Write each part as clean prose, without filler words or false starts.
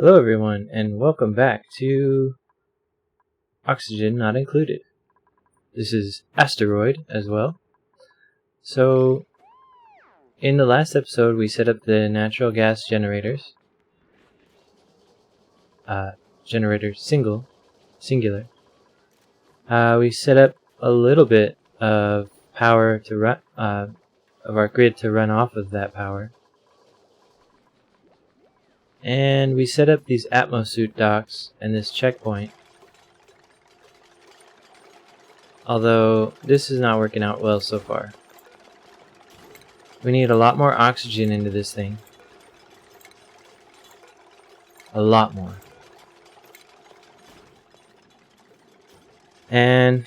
Hello everyone, and welcome back to Oxygen Not Included. This is Asteroid as well. So, in the last episode we set up the natural gas generators. Generator singular. We set up a little bit of power to run, of our grid to run off of that power. And we set up these Atmo suit docks and this checkpoint. Although this is not working out well so far. We need a lot more oxygen into this thing. A lot more. And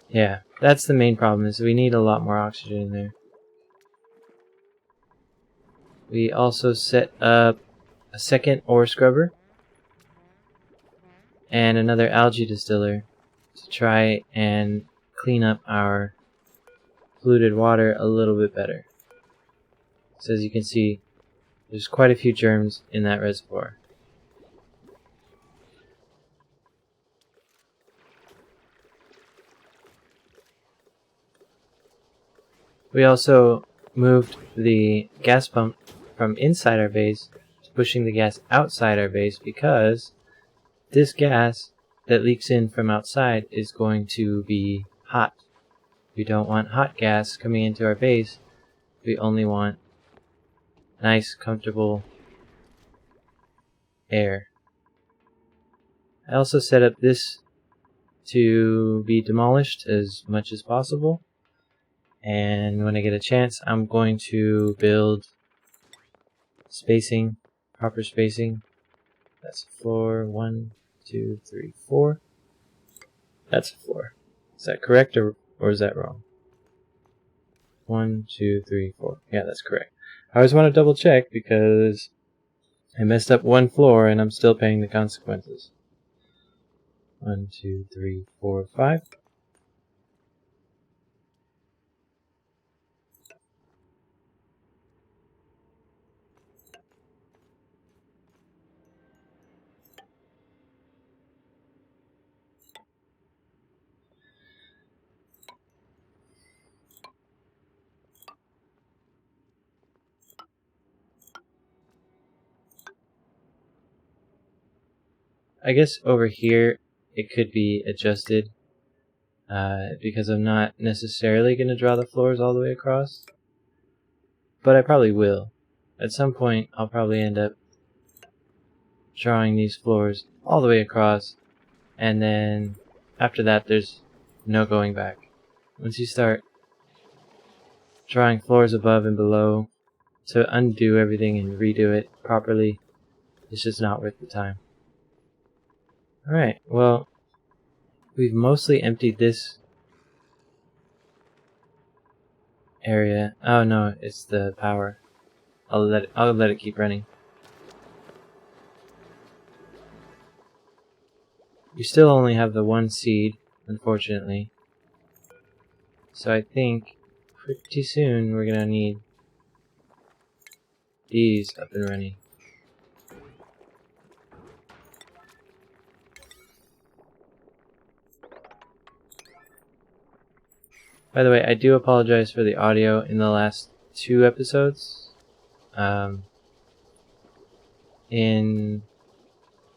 yeah, that's the main problem, is we need a lot more oxygen in there. We also set up a second ore scrubber and another algae distiller to try and clean up our polluted water a little bit better. So as you can see, there's quite a few germs in that reservoir. We also moved the gas pump from inside our base to pushing the gas outside our base, because this gas that leaks in from outside is going to be hot. We don't want hot gas coming into our base. We only want nice, comfortable air. I also set up this to be demolished as much as possible. And when I get a chance, I'm going to build spacing, proper spacing. That's a floor. 1, 2, 3, 4. That's a floor. Is that correct or is that wrong? 1, 2, 3, 4. Yeah, that's correct. I always want to double check because I messed up one floor and I'm still paying the consequences. 1, 2, 3, 4, 5. I guess over here it could be adjusted because I'm not necessarily going to draw the floors all the way across, but I probably will. At some point I'll probably end up drawing these floors all the way across, and then after that there's no going back. Once you start drawing floors above and below to undo everything and redo it properly, it's just not worth the time. Alright, well, we've mostly emptied this area. Oh no, it's the power. I'll let it keep running. We still only have the one seed, unfortunately. So I think pretty soon we're gonna need these up and running. By the way, I do apologize for the audio in the last 2 episodes. In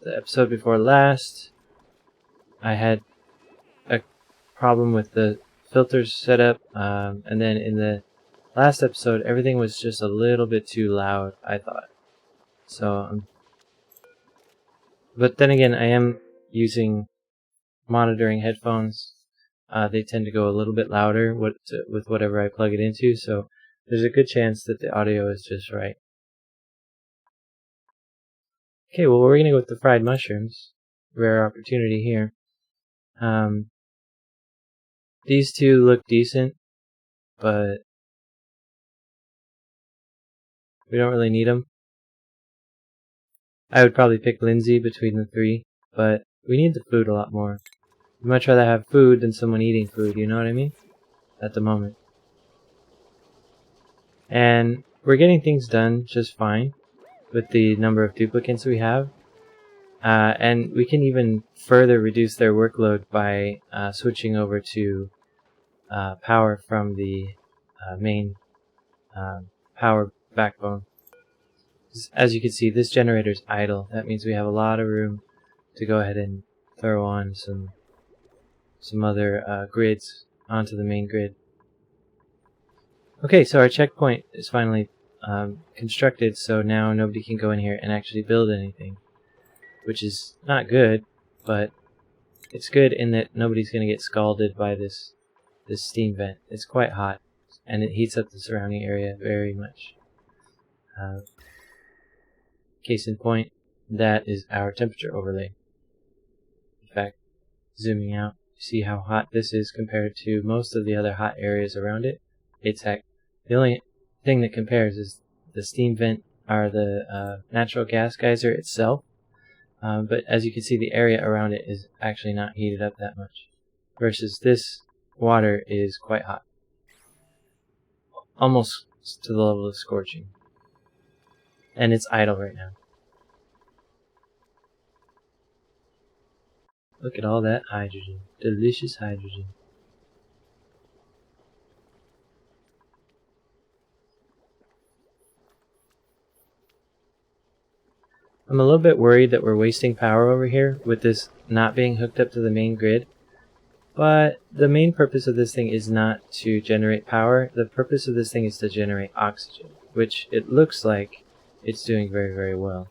the episode before last, I had a problem with the filters set up, and then in the last episode, everything was just a little bit too loud, I thought. So, but then again, I am using monitoring headphones. They tend to go a little bit louder with whatever I plug it into, so there's a good chance that the audio is just right. Okay, well, we're going to go with the fried mushrooms. Rare opportunity here. These two look decent, but we don't really need them. I would probably pick Lindsay between the 3, but we need the food a lot more. I'd much rather have food than someone eating food, you know what I mean? At the moment. And we're getting things done just fine. with the number of duplicants we have. And we can even further reduce their workload by switching over to power from the main power backbone. As you can see, this generator is idle. That means we have a lot of room to go ahead and throw on some other grids onto the main grid. Okay, so our checkpoint is finally constructed, so now nobody can go in here and actually build anything, which is not good, but it's good in that nobody's going to get scalded by this steam vent. It's quite hot, and it heats up the surrounding area very much. Case in point, that is our temperature overlay. In fact, zooming out, you see how hot this is compared to most of the other hot areas around it. It's heck. The only thing that compares is the steam vent, or the natural gas geyser itself. But as you can see, the area around it is actually not heated up that much. Versus this water is quite hot. Almost to the level of scorching. And it's idle right now. Look at all that hydrogen. Delicious hydrogen. I'm a little bit worried that we're wasting power over here with this not being hooked up to the main grid. But the main purpose of this thing is not to generate power. The purpose of this thing is to generate oxygen, which it looks like it's doing very, very well.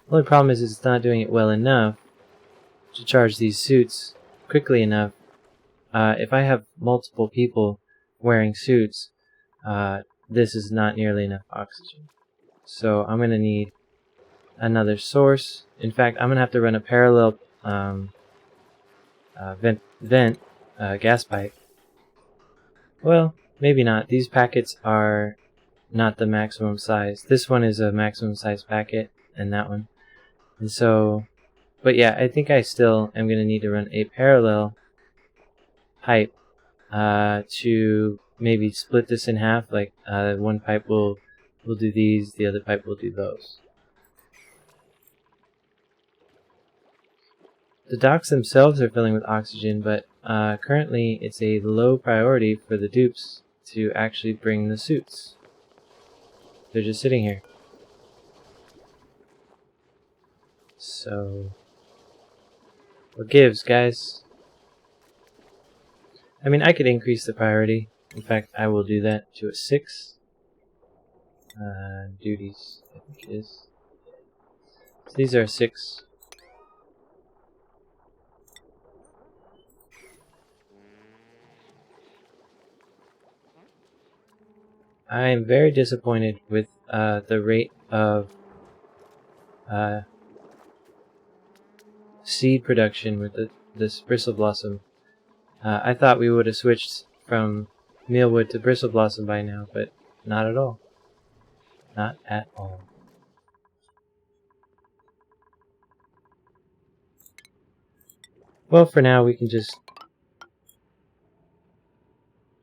The only problem is it's not doing it well enough to charge these suits quickly enough. If I have multiple people wearing suits, this is not nearly enough oxygen. So I'm going to need another source. In fact, I'm going to have to run a parallel gas pipe. Well, maybe not. These packets are not the maximum size. This one is a maximum size packet, and that one. And so, but yeah, I think I still am going to need to run a parallel pipe to maybe split this in half. Like one pipe will do these, the other pipe will do those. The docks themselves are filling with oxygen, but currently it's a low priority for the dupes to actually bring the suits. They're just sitting here. So, what gives, guys? I mean, I could increase the priority. In fact, I will do that to a 6. Duties, I think it is. So these are 6. I am very disappointed with the rate of seed production with this bristle blossom. I thought we would have switched from mealwood to bristle blossom by now, but not at all. Not at all. Well, for now we can just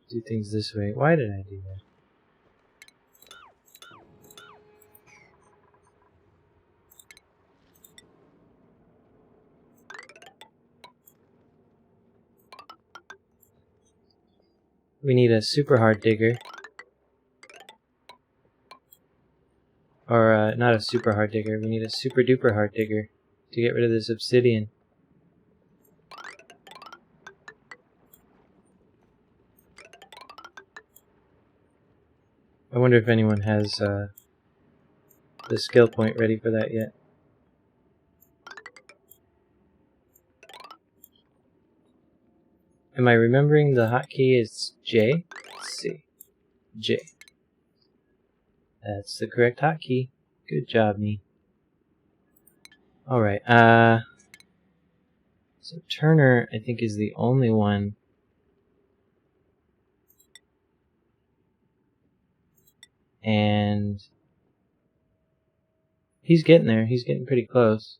do things this way. Why did I do that? We need a super hard digger. Or, not a super hard digger. We need a super duper hard digger to get rid of this obsidian. I wonder if anyone has the skill point ready for that yet. Am I remembering the hotkey is J? Let's see. J. That's the correct hotkey. Good job, me. Alright, so Turner, I think, is the only one. And he's getting there. He's getting pretty close.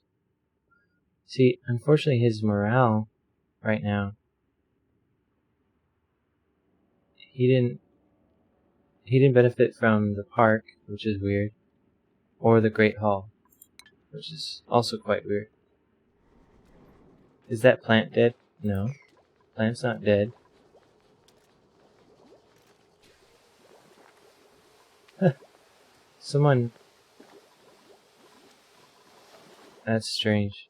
See, unfortunately, his morale right now, he didn't benefit from the park, which is weird. or the Great Hall, which is also quite weird. Is that plant dead? No. Plant's not dead. Someone... That's strange.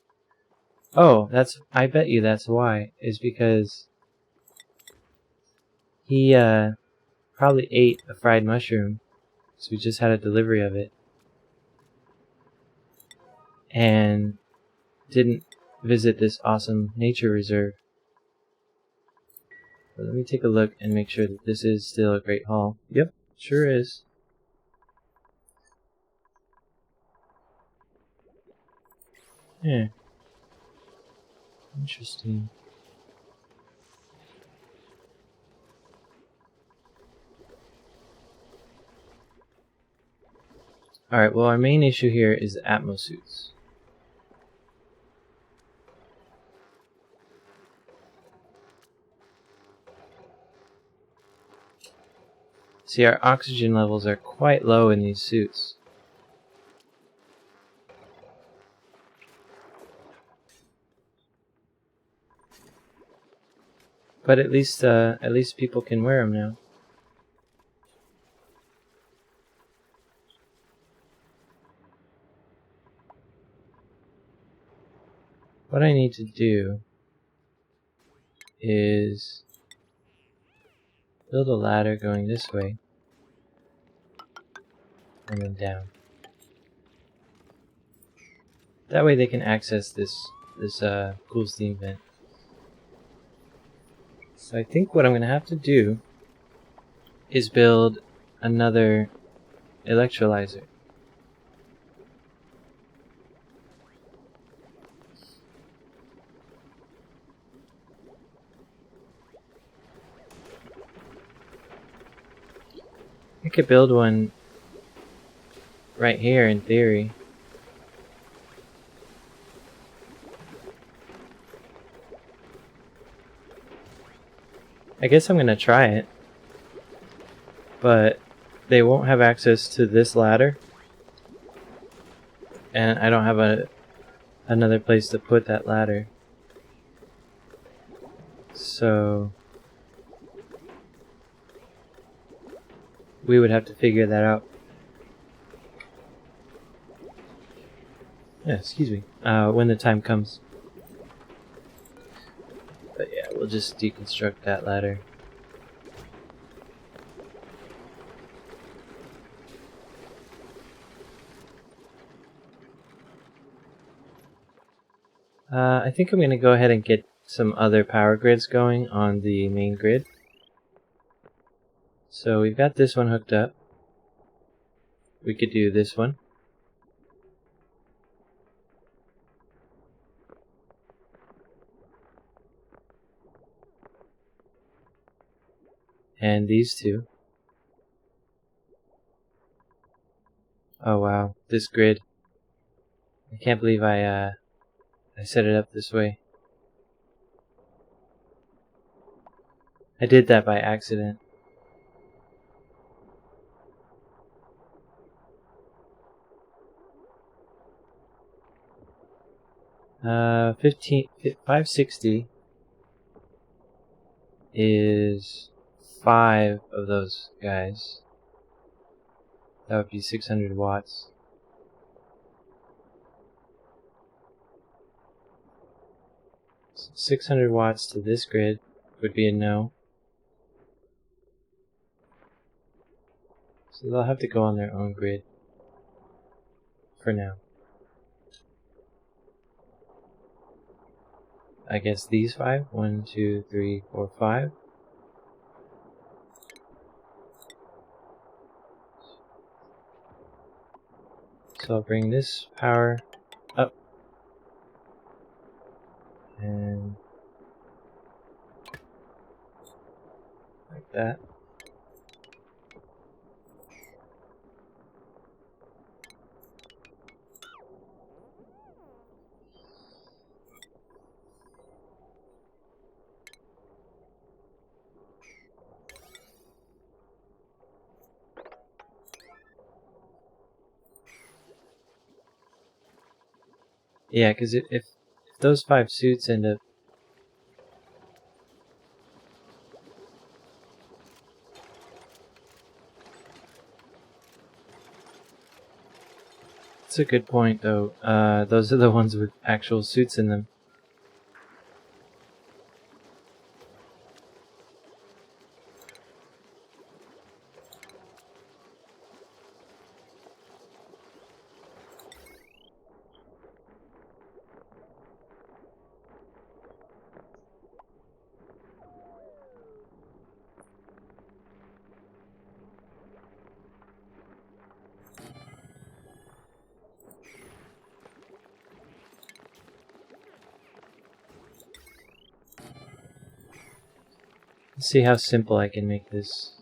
Oh, I bet you that's why. Is because he probably ate a fried mushroom. So we just had a delivery of it. And didn't visit this awesome nature reserve. But let me take a look and make sure that this is still a Great Hall. Yep, sure is. Yeah. Interesting. Alright, well our main issue here is the Atmo suits. See, our oxygen levels are quite low in these suits. But at least people can wear them now. What I need to do is build a ladder going this way and then down. That way they can access this cool steam vent. So I think what I'm going to have to do is build another electrolyzer. I could build one right here in theory. I guess I'm gonna try it, but they won't have access to this ladder, and I don't have another place to put that ladder. So we would have to figure that out. Yeah, excuse me. When the time comes. But yeah, we'll just deconstruct that ladder. I think I'm going to go ahead and get some other power grids going on the main grid. So we've got this one hooked up. We could do this one. And these two. Oh wow, this grid. I can't believe I set it up this way. I did that by accident. Uh, 560 is 5 of those guys. That would be 600 watts. So 600 watts to this grid would be a no. So they'll have to go on their own grid for now. I guess these 5. 1, 2, 3, 4, 5. So I'll bring this power up. And like that. Yeah, because if those 5 suits end up... That's a good point, though. Those are the ones with actual suits in them. Let's see how simple I can make this.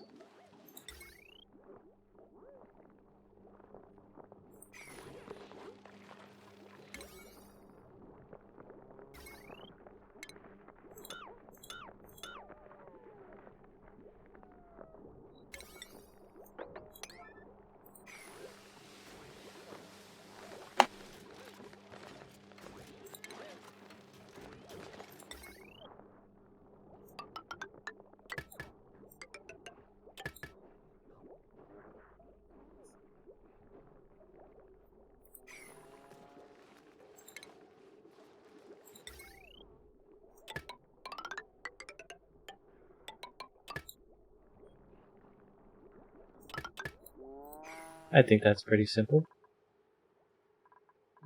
I think that's pretty simple.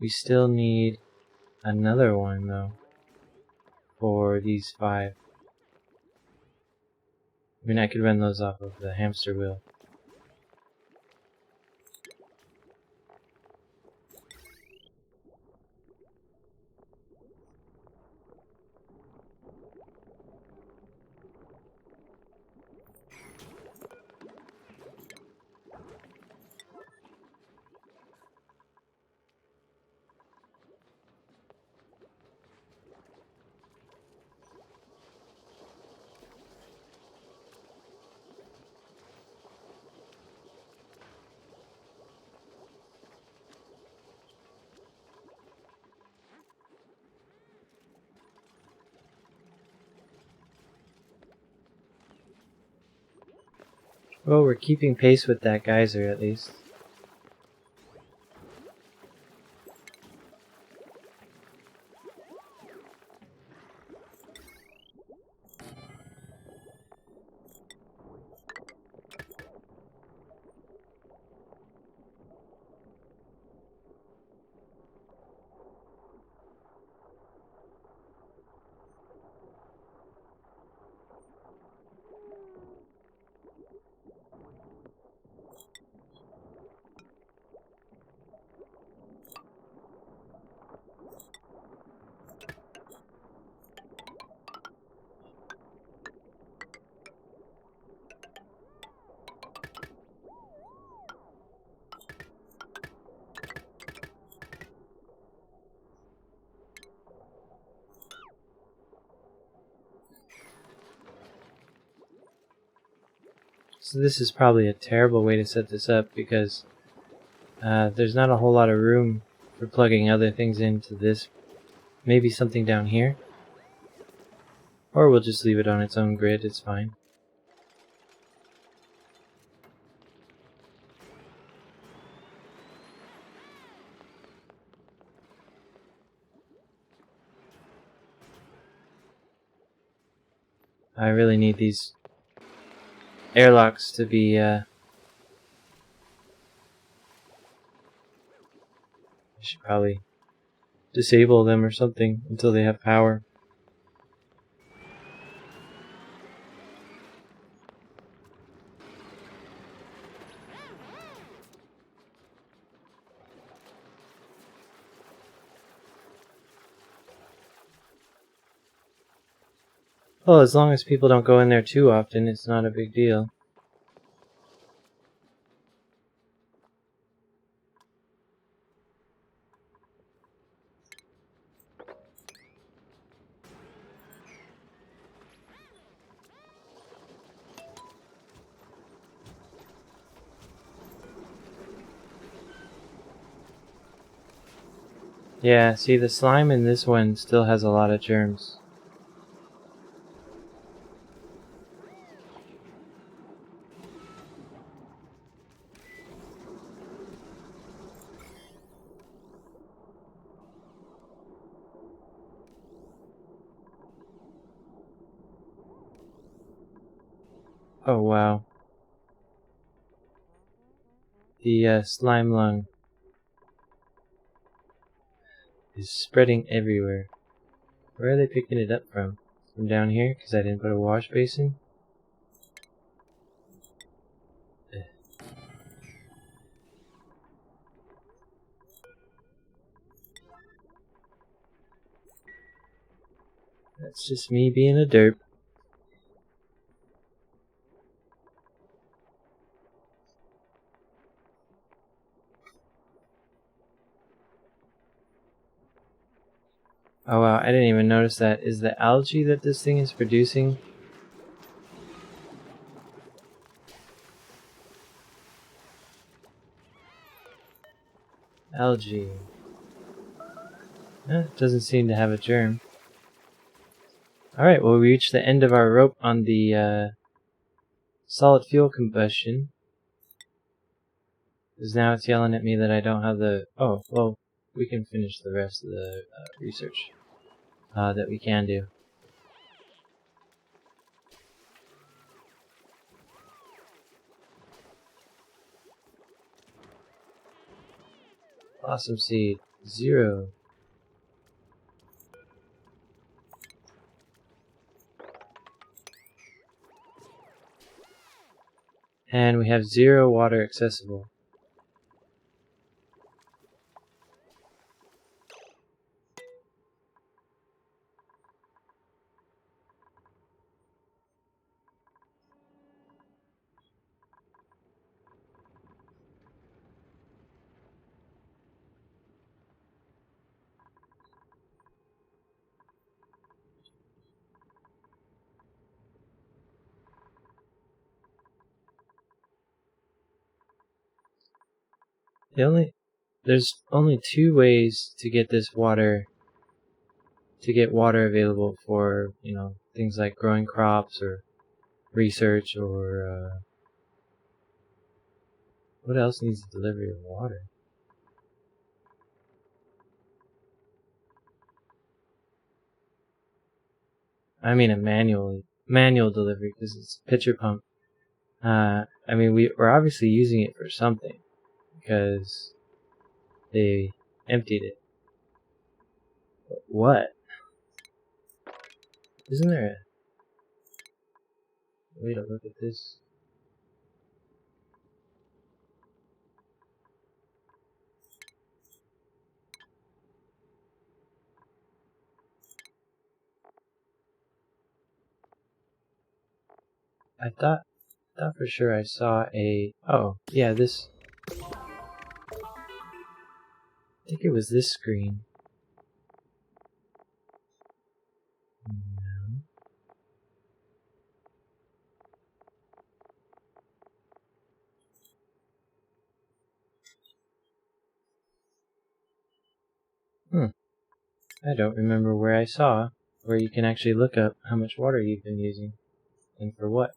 We still need another one, though, for these 5. I mean, I could run those off of the hamster wheel. Well, we're keeping pace with that geyser, at least. So this is probably a terrible way to set this up because there's not a whole lot of room for plugging other things into this. Maybe something down here. Or we'll just leave it on its own grid, it's fine. I really need these airlocks to be I should probably disable them or something until they have power. Well, as long as people don't go in there too often, it's not a big deal. Yeah, see, the slime in this one still has a lot of germs. Oh wow. The slime lung is spreading everywhere. Where are they picking it up from? From down here? Because I didn't put a wash basin? That's just me being a derp. Oh wow, I didn't even notice that. Is the algae that this thing is producing? Algae. It doesn't seem to have a germ. Alright, well we reached the end of our rope on the solid fuel combustion. Because now it's yelling at me that I don't have the... Oh, well, we can finish the rest of the research that we can do. Blossom seed, 0. And we have 0 water accessible. There's only 2 ways to get this water, to get water available for, you know, things like growing crops or research or, what else needs delivery of water? I mean a manual delivery because it's a pitcher pump. I mean we're obviously using it for something because they emptied it. But what? Isn't there a way to look at this? I thought for sure I saw a... Oh, yeah, this... I think it was this screen. I don't remember where I saw where you can actually look up how much water you've been using and for what.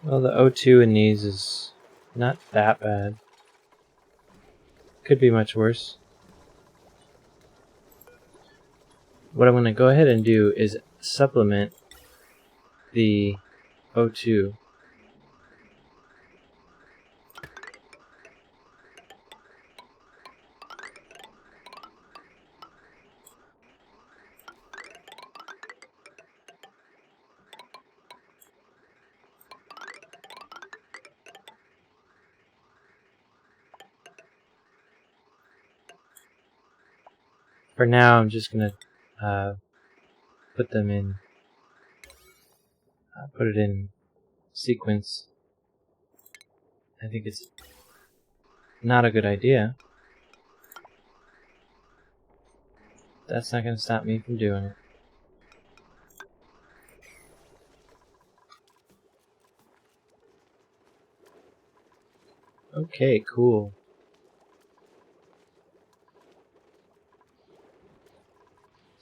Well, the O2 in these is not that bad. Could be much worse. What I'm going to go ahead and do is supplement the O2. For now, I'm just going to put them in, put it in sequence. I think it's not a good idea. That's not going to stop me from doing it. Okay, cool.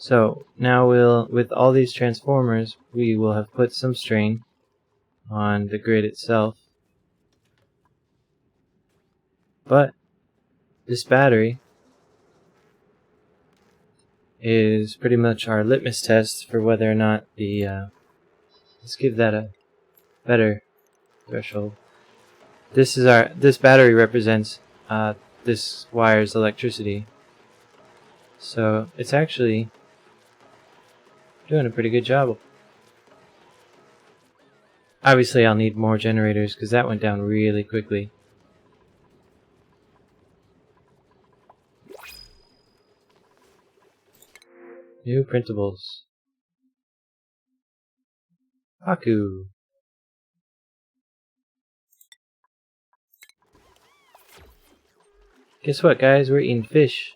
So now with all these transformers, we will have put some strain on the grid itself. But this battery is pretty much our litmus test for whether or not the let's give that a better threshold. This battery represents this wire's electricity, so it's actually doing a pretty good job. Obviously, I'll need more generators because that went down really quickly. New printables. Haku. Guess what, guys? We're eating fish.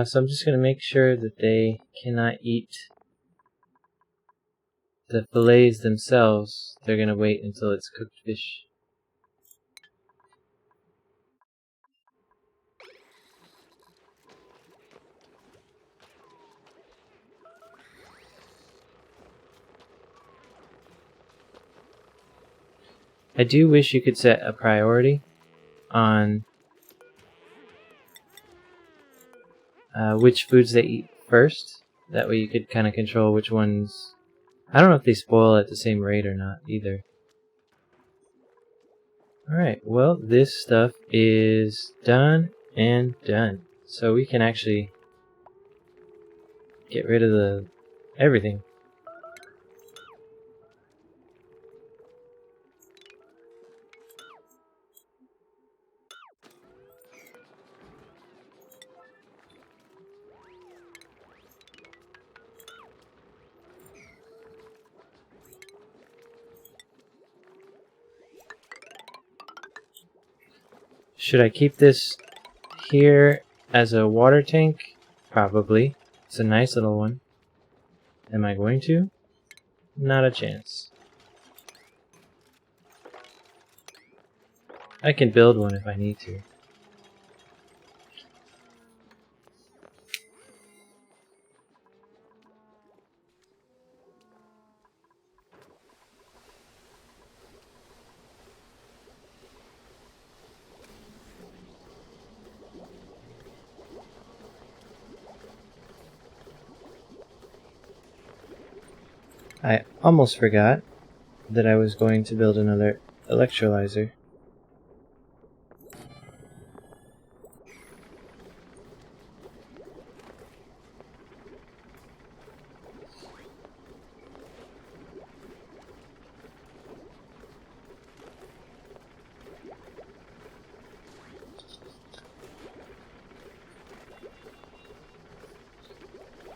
So I'm just going to make sure that they cannot eat the fillets themselves. They're going to wait until it's cooked fish. I do wish you could set a priority on which foods they eat first. That way you could kind of control which ones... I don't know if they spoil at the same rate or not either. Alright, well, this stuff is done and done. So we can actually get rid of everything. Should I keep this here as a water tank? Probably. It's a nice little one. Am I going to? Not a chance. I can build one if I need to. I almost forgot that I was going to build another electrolyzer.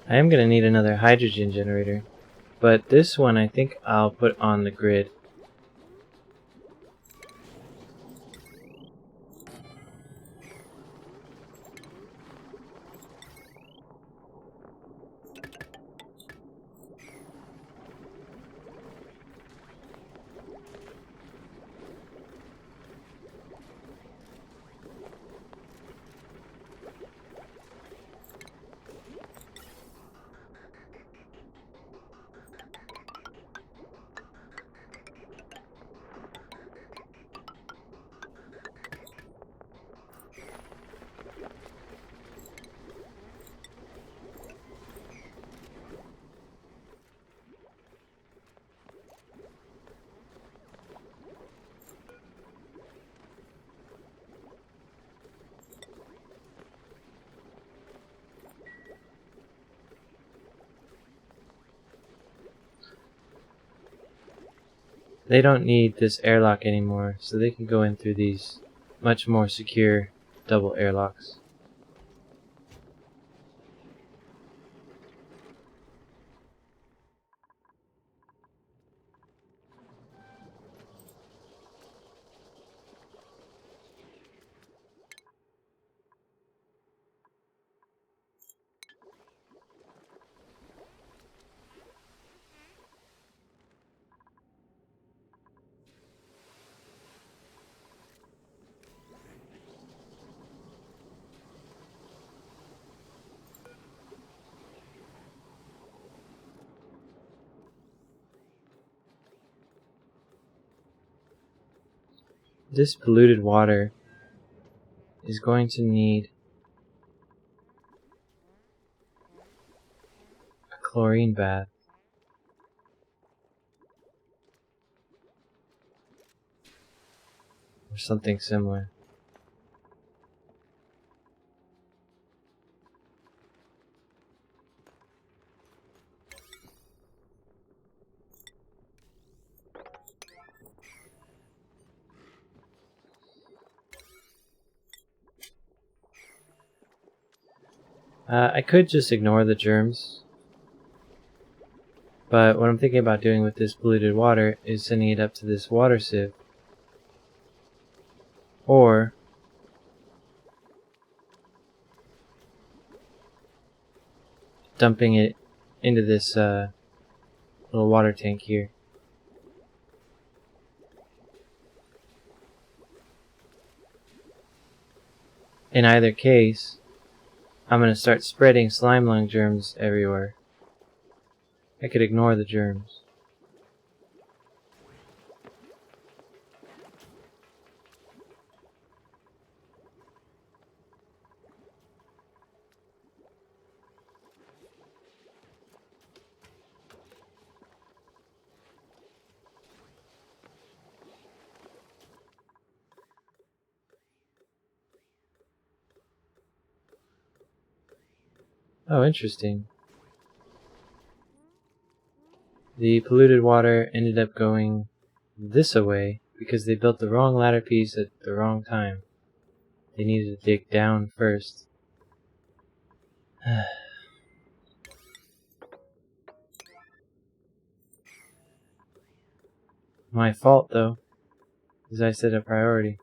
I am going to need another hydrogen generator, but this one I think I'll put on the grid. they don't need this airlock anymore, so they can go in through these much more secure double airlocks. This polluted water is going to need a chlorine bath. Or something similar. I could just ignore the germs, but what I'm thinking about doing with this polluted water is sending it up to this water sieve, or dumping it into this little water tank here. In either case, I'm going to start spreading slime lung germs everywhere. I could ignore the germs. Oh, interesting. The polluted water ended up going this away because they built the wrong ladder piece at the wrong time. They needed to dig down first. My fault, though, as I set a priority.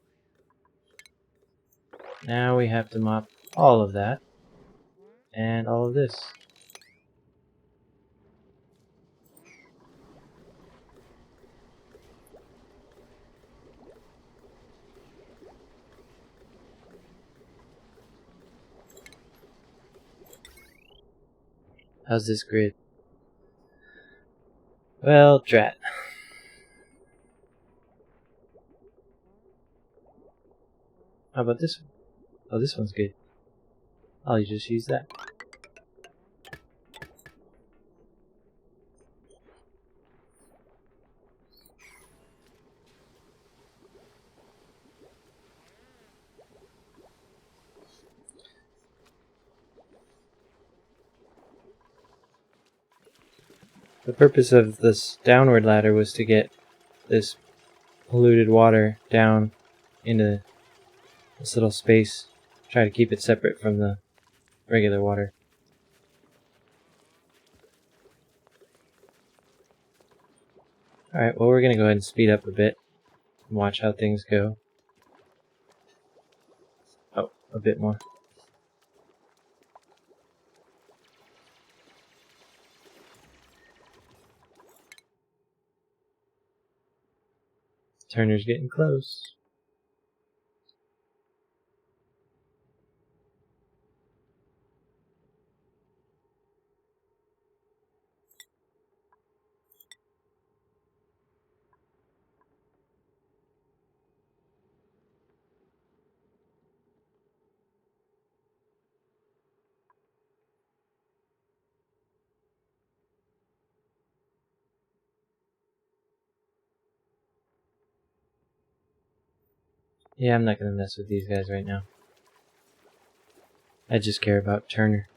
Now we have to mop all of that and all of this. How's this grid? Well, drat. How about this one? Oh, this one's good. I'll just use that. The purpose of this downward ladder was to get this polluted water down into this little space. Try to keep it separate from the regular water. Alright, well, we're going to go ahead and speed up a bit and watch how things go. Oh, a bit more. Turner's getting close. Yeah, I'm not going to mess with these guys right now. I just care about Turner.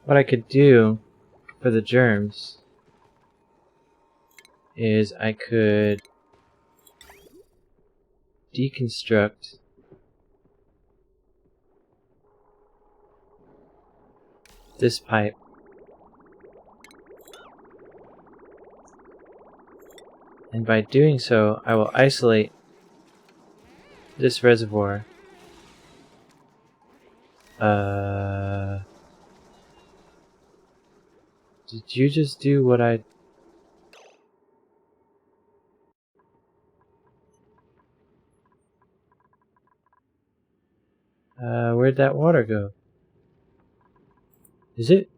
What I could do for the germs is I could deconstruct this pipe and by doing so I will isolate this reservoir. Did you just do what I... where'd that water go? Is it?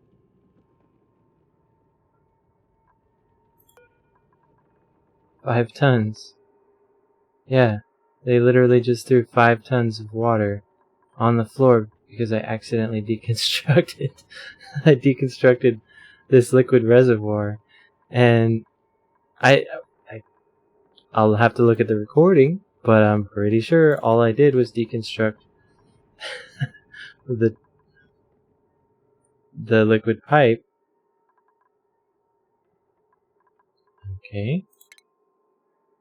$5 tons. Yeah, they literally just threw 5 tons of water on the floor because I accidentally deconstructed. I deconstructed this liquid reservoir, and I'll have to look at the recording, but I'm pretty sure all I did was deconstruct the liquid pipe. Okay.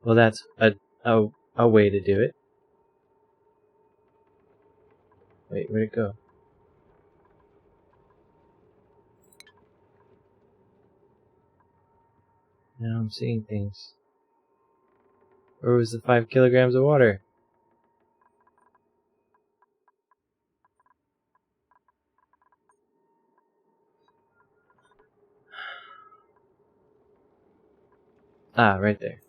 Well, that's a way to do it. Wait, where'd it go? Now I'm seeing things. Where was the 5 kilograms of water? Ah, right there.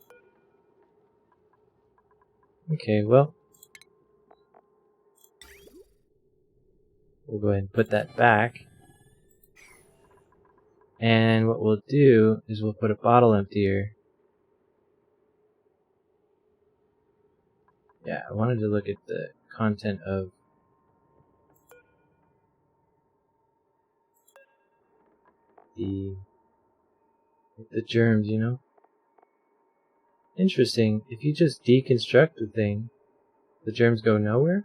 Okay, well, we'll go ahead and put that back. And what we'll do is we'll put a bottle emptier. Yeah, I wanted to look at the content of the germs, you know? Interesting. If you just deconstruct the thing, the germs go nowhere?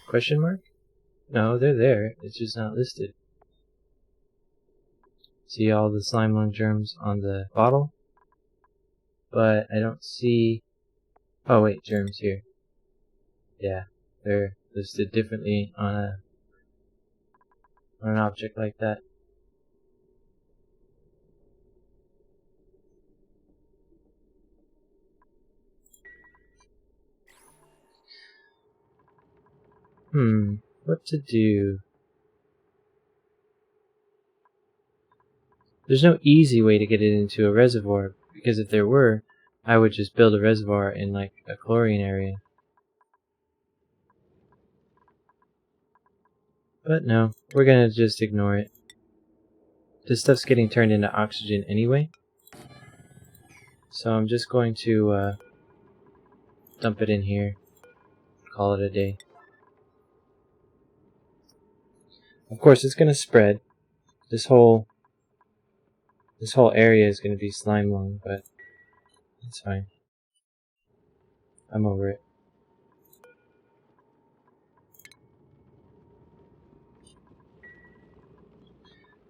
Question mark? No, they're there. It's just not listed. See all the slime lung germs on the bottle? But I don't see... Oh wait, germs here. Yeah, they're listed differently on an object like that. What to do? There's no easy way to get it into a reservoir, because if there were, I would just build a reservoir in like a chlorine area. But no, we're gonna just ignore it. This stuff's getting turned into oxygen anyway. So I'm just going to dump it in here. Call it a day. Of course it's gonna spread. This whole area is gonna be slime lung, but it's fine. I'm over it.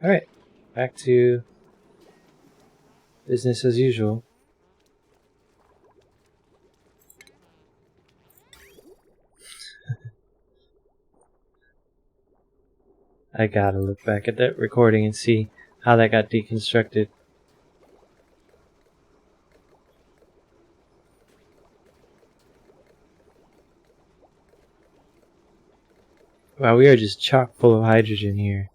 Alright, back to business as usual. I gotta look back at that recording and see how that got deconstructed. Wow, we are just chock full of hydrogen here.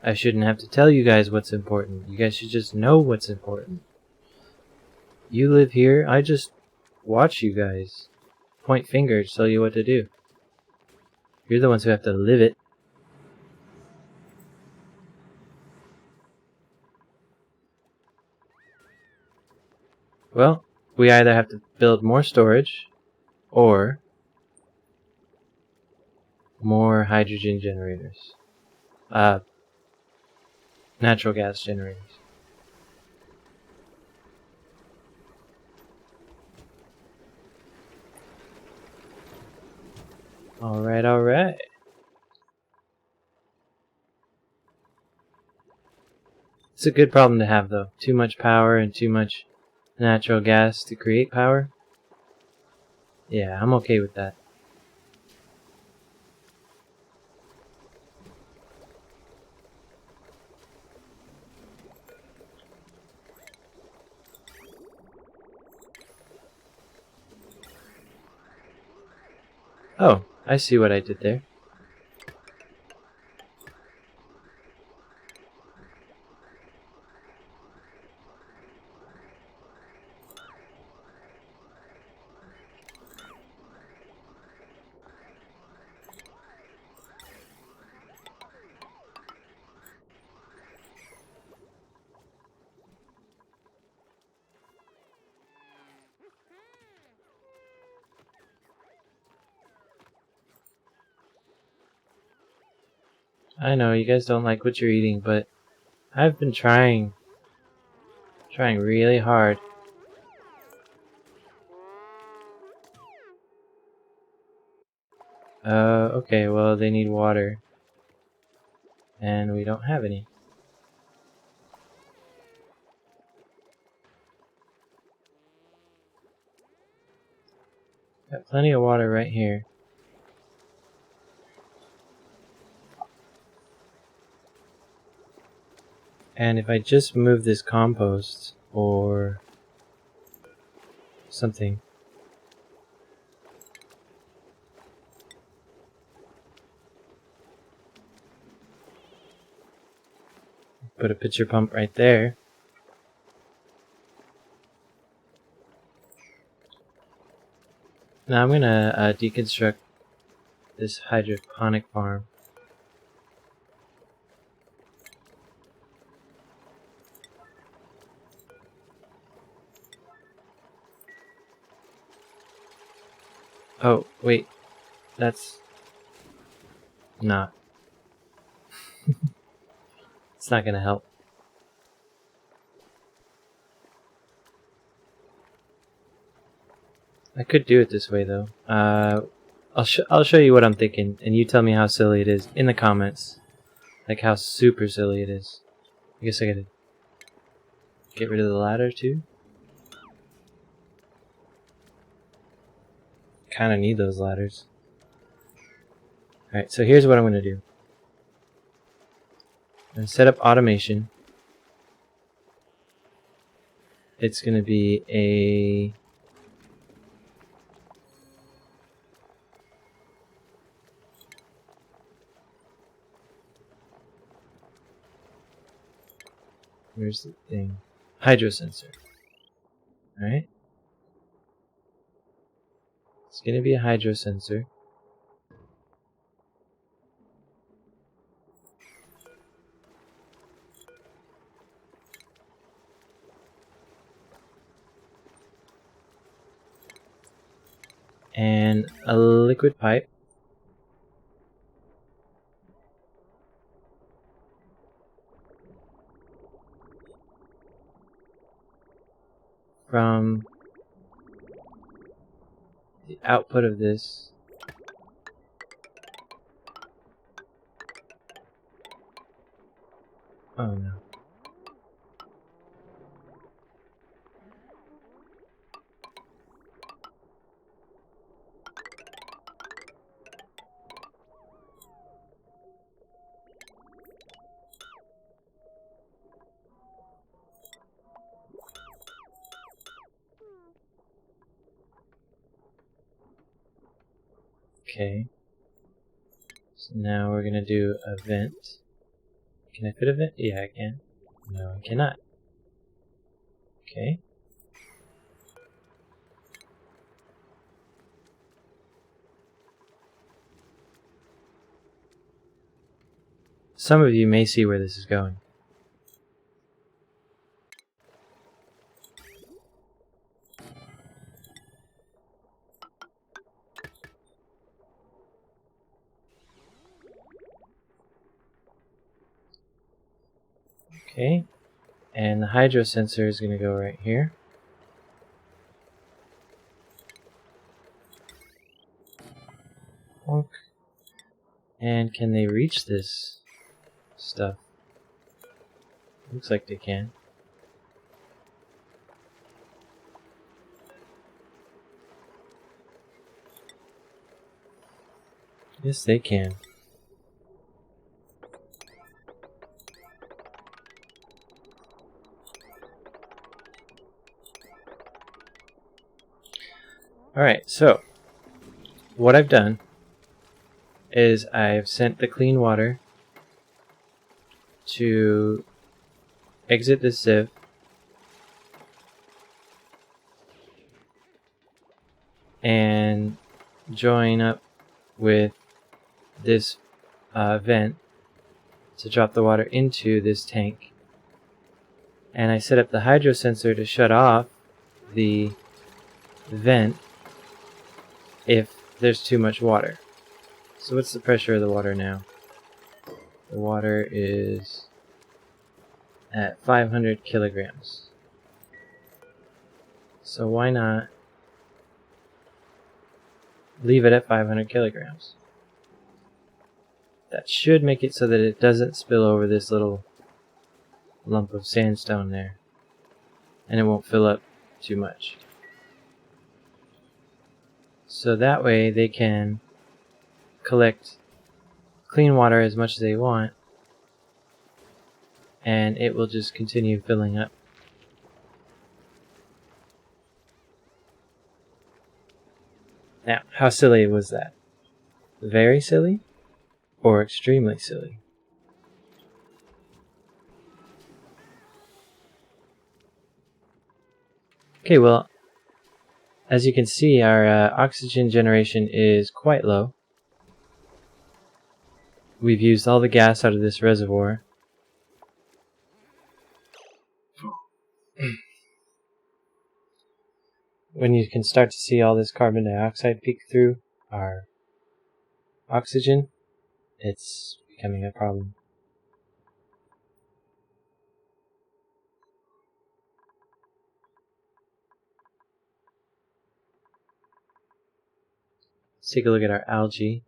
I shouldn't have to tell you guys what's important. You guys should just know what's important. You live here, I just watch you guys. Point fingers, tell you what to do. You're the ones who have to live it. Well, we either have to build more storage or more hydrogen generators. Natural gas generators. Alright, alright. It's a good problem to have, though. Too much power and too much natural gas to create power. Yeah, I'm okay with that. Oh, I see what I did there. I know you guys don't like what you're eating, but I've been trying really hard. Okay, well they need water. And we don't have any. Got plenty of water right here. And if I just move this compost or something. Put a pitcher pump right there. Now I'm gonna deconstruct this hydroponic farm. Oh, wait. That's not. It's not gonna help. I could do it this way though. I'll show you what I'm thinking, and you tell me how silly it is in the comments. Like how super silly it is. I guess I gotta get rid of the ladder too. Kinda need those ladders. Alright, so here's what I'm gonna do. I'm gonna set up automation. It's gonna be a where's the thing? Hydro sensor. Alright. It's gonna be a hydro sensor. And a liquid pipe. From the output of this oh no. Okay. So now we're gonna do a vent. Can I fit a vent? Yeah, I can. No, I cannot. Okay. Some of you may see where this is going. Okay. And the hydro sensor is going to go right here. And can they reach this stuff? Looks like they can. Yes, they can. Alright, so what I've done is I've sent the clean water to exit this sieve and join up with this vent to drop the water into this tank. And I set up the hydro sensor to shut off the vent if there's too much water. So what's the pressure of the water now? The water is at 500 kilograms. So why not leave it at 500 kilograms? That should make it so that it doesn't spill over this little lump of sandstone there. And it won't fill up too much. So that way they can collect clean water as much as they want, and it will just continue filling up. Now, how silly was that? Very silly? Or extremely silly? Okay, well, as you can see, our oxygen generation is quite low. We've used all the gas out of this reservoir. When you can start to see all this carbon dioxide peek through our oxygen, it's becoming a problem. Let's take a look at our algae.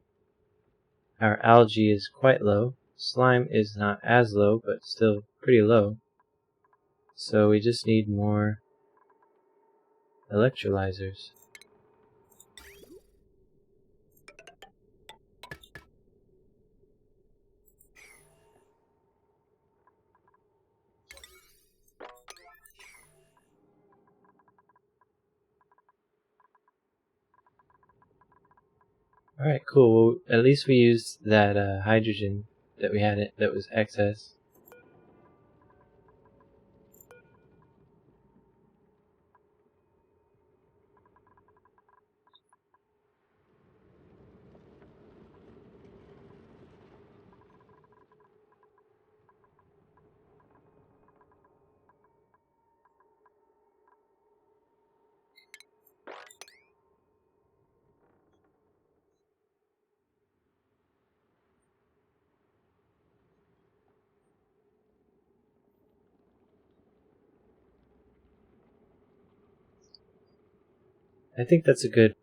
Our algae is quite low. Slime is not as low, but still pretty low. So we just need more electrolyzers. Alright, cool. Well, at least we used that hydrogen that we had that was excess. I think that's a good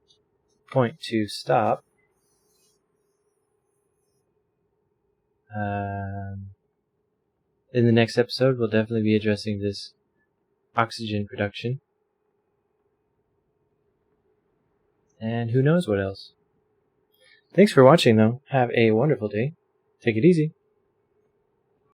point to stop. In the next episode, we'll definitely be addressing this oxygen production. And who knows what else. Thanks for watching, though. Have a wonderful day. Take it easy.